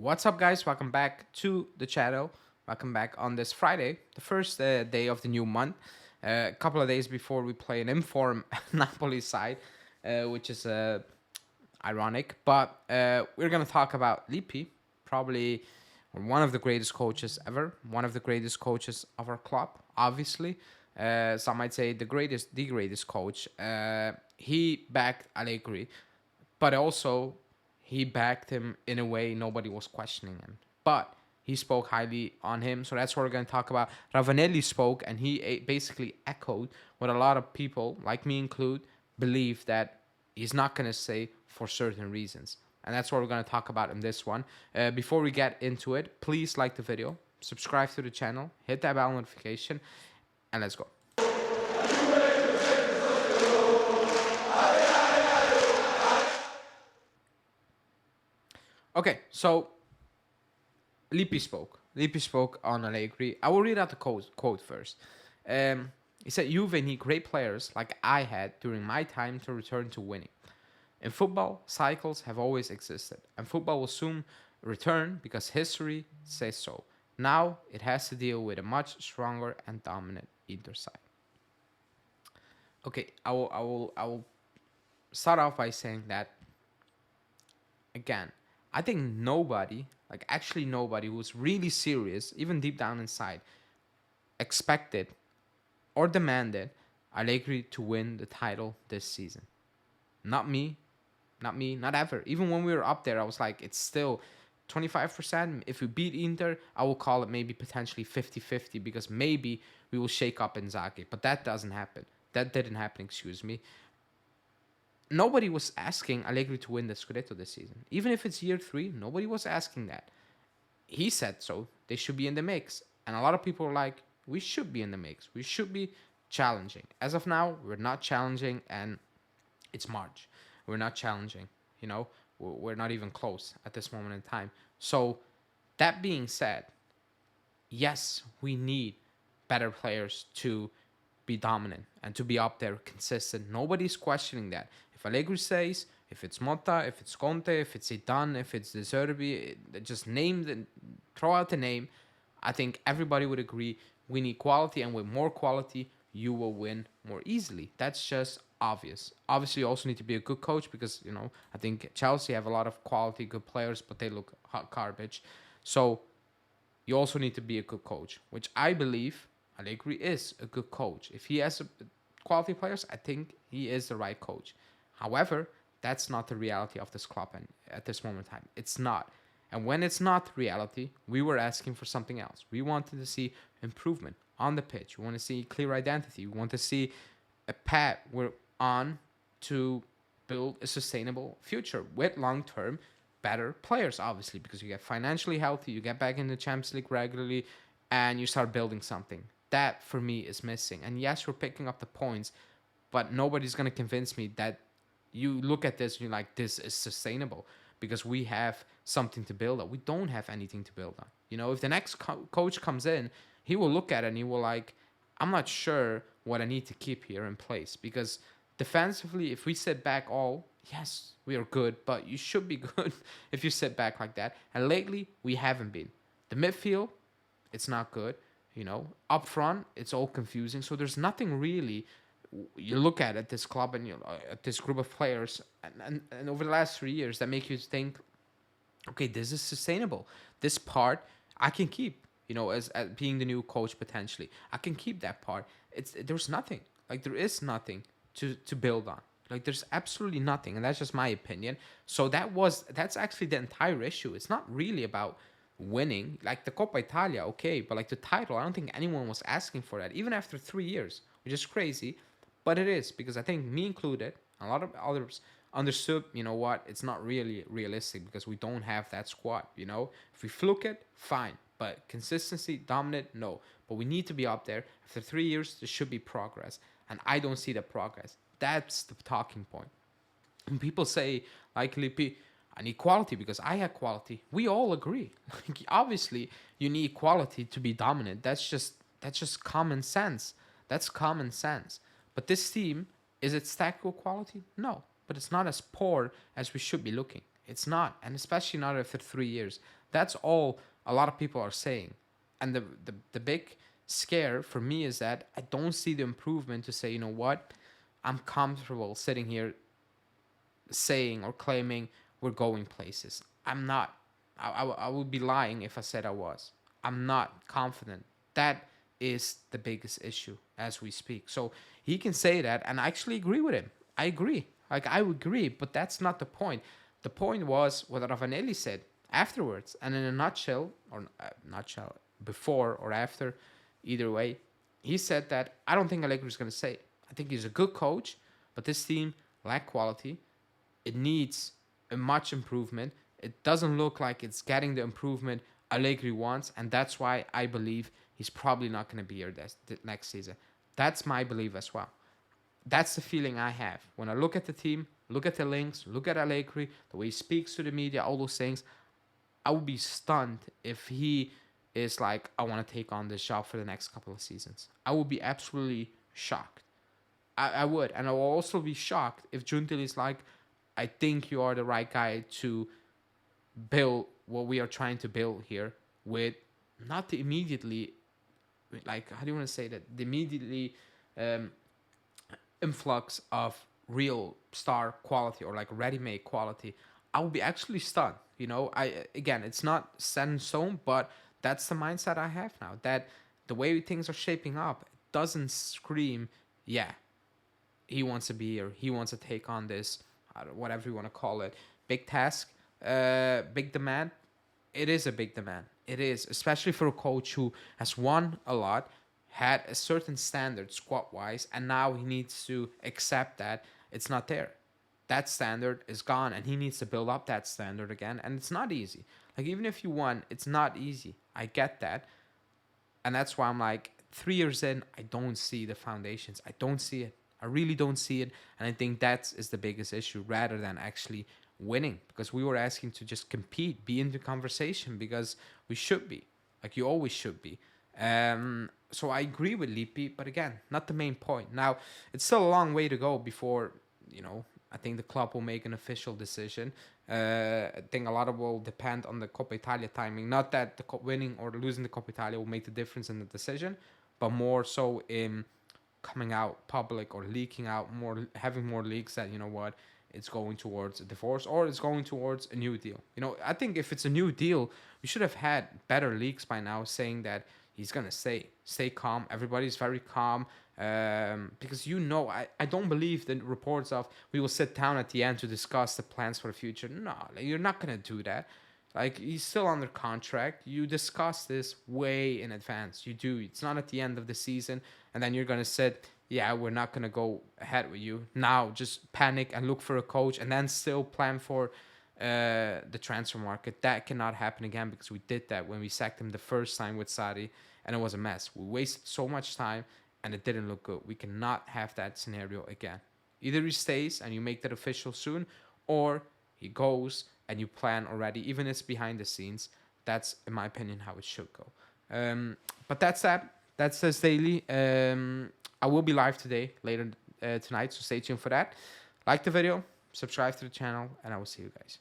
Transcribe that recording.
What's up, guys? Welcome back to the channel. Welcome back on this Friday, the first day of the new month. A couple of days before we play an inform Napoli side, which is ironic. But we're going to talk about Lippi, probably one of the greatest coaches ever, one of the greatest coaches of our club, obviously. Some might say the greatest coach. He backed Allegri, but also he backed him in a way nobody was questioning him. But he spoke highly on him, so that's what we're going to talk about. Ravanelli spoke, and he basically echoed what a lot of people, like me include, believe that he's not going to say for certain reasons. And that's what we're going to talk about in this one. Before we get into it, please like the video, subscribe to the channel, hit that bell notification, and let's go. Okay, so Lippi spoke. Lippi spoke on Allegri. I will read out the quote first. He said, Juve need great players like I had during my time to return to winning. In football, cycles have always existed, and football will soon return because history says so. Now it has to deal with a much stronger and dominant Inter side. Okay, I will start off by saying that again, I think nobody, like actually nobody who's really serious, even deep down inside, expected or demanded Allegri to win the title this season. Not me, not ever. Even when we were up there, I was like, it's still 25%. If we beat Inter, I will call it maybe potentially 50-50 because maybe we will shake up Inzaghi. But that doesn't happen. That didn't happen, excuse me. Nobody was asking Allegri to win the Scudetto this season. Even if it's year 3, nobody was asking that. He said so. They should be in the mix. And a lot of people are like, we should be in the mix. We should be challenging. As of now, we're not challenging, and it's March. We're not challenging. You know, we're not even close at this moment in time. So, that being said, yes, we need better players to be dominant and to be up there consistent. Nobody's questioning that. If Allegri says, if it's Motta, if it's Conte, if it's Zidane, if it's De Zerbi, just name the, throw out the name. I think everybody would agree we need quality, and with more quality, you will win more easily. That's just obvious. Obviously, you also need to be a good coach because, you know, I think Chelsea have a lot of quality, good players, but they look hot garbage. So you also need to be a good coach, which I believe Allegri is a good coach. If he has quality players, I think he is the right coach. However, that's not the reality of this club and at this moment in time. It's not. And when it's not reality, we were asking for something else. We wanted to see improvement on the pitch. We want to see clear identity. We want to see a path we're on to build a sustainable future with long-term better players, obviously, because you get financially healthy, you get back in the Champions League regularly, and you start building something. That, for me, is missing. And yes, we're picking up the points, but nobody's going to convince me that you look at this and you're like, this is sustainable because we have something to build on. We don't have anything to build on. You know, if the next coach comes in, he will look at it and he will like, I'm not sure what I need to keep here in place because defensively, if we sit back all, yes, we are good, but you should be good if you sit back like that. And lately, we haven't been. The midfield, it's not good. You know, up front, it's all confusing. So there's nothing really. You look at this club and you at this group of players, and over the last 3 years, that make you think, okay, this is sustainable. This part I can keep. You know, as being the new coach potentially, I can keep that part. There's nothing. Like there is nothing to build on. Like there's absolutely nothing, and that's just my opinion. So that's actually the entire issue. It's not really about winning. Like the Coppa Italia, okay, but like the title, I don't think anyone was asking for that, even after 3 years, which is crazy. But it is because I think me included, a lot of others understood. You know what? It's not really realistic because we don't have that squad. You know, if we fluke it, fine. But consistency, dominant, no. But we need to be up there. After 3 years, there should be progress. And I don't see the progress. That's the talking point. And people say, like Lippi, I need quality because I have quality. We all agree. Like, obviously, you need quality to be dominant. That's just common sense. That's common sense. But this team, is it stacked with quality? No. But it's not as poor as we should be looking. It's not. And especially not after 3 years. That's all a lot of people are saying. And the big scare for me is that I don't see the improvement to say, you know what, I'm comfortable sitting here saying or claiming we're going places. I'm not. I would be lying if I said I was. I'm not confident. That is the biggest issue as we speak. So he can say that, and I actually agree with him. I agree. Like, I would agree, but that's not the point. The point was what Ravanelli said afterwards, and in a nutshell, or nutshell, before or after, either way, he said that I don't think Allegri is going to say. I think he's a good coach, but this team lack quality. It needs a much improvement. It doesn't look like it's getting the improvement Allegri wants, and that's why I believe he's probably not going to be here next season. That's my belief as well. That's the feeling I have when I look at the team, look at the links, look at Allegri, the way he speaks to the media, all those things. I would be stunned if he is like, I want to take on this job for the next couple of seasons. I would be absolutely shocked. I would, and I will also be shocked if Juntil is like, I think you are the right guy to build what we are trying to build here with not the immediately, like, how do you want to say that? The immediately um, influx of real star quality or like ready-made quality. I would be actually stunned. Again, it's not set in stone, but that's the mindset I have now. That the way things are shaping up, it doesn't scream, yeah, he wants to be here. He wants to take on this, whatever you want to call it, big task, big demand. It is a big demand. It is, especially for a coach who has won a lot, had a certain standard squad wise, and now he needs to accept that it's not there. That standard is gone, and he needs to build up that standard again. And it's not easy. Like, even if you won, it's not easy. I get that. And that's why I'm like, 3 years in, I don't see the foundations. I don't see it. I really don't see it. And I think that is the biggest issue rather than actually winning. Because we were asking to just compete, be in the conversation, because we should be. Like, you always should be. So I agree with Lippi, but again, not the main point. Now, it's still a long way to go before, I think the club will make an official decision. I think a lot of will depend on the Coppa Italia timing. Not that the winning or losing the Coppa Italia will make the difference in the decision, but more so in coming out public or leaking out more, having more leaks that, it's going towards a divorce or it's going towards a new deal. I think if it's a new deal, we should have had better leaks by now saying that he's going to stay calm. Everybody's very calm. Because I don't believe the reports of we will sit down at the end to discuss the plans for the future. No, you're not going to do that. Like, he's still under contract. You discuss this way in advance. You do. It's not at the end of the season, and then you're going to sit, yeah, we're not going to go ahead with you. Now just panic and look for a coach and then still plan for the transfer market. That cannot happen again, because we did that when we sacked him the first time with Sarri, and it was a mess. We wasted so much time, and it didn't look good. We cannot have that scenario again. Either he stays and you make that official soon, or he goes and you plan already, even if it's behind the scenes. That's, in my opinion, how it should go. But that's that. That's this daily. I will be live today, later tonight, so stay tuned for that. Like the video, subscribe to the channel, and I will see you guys.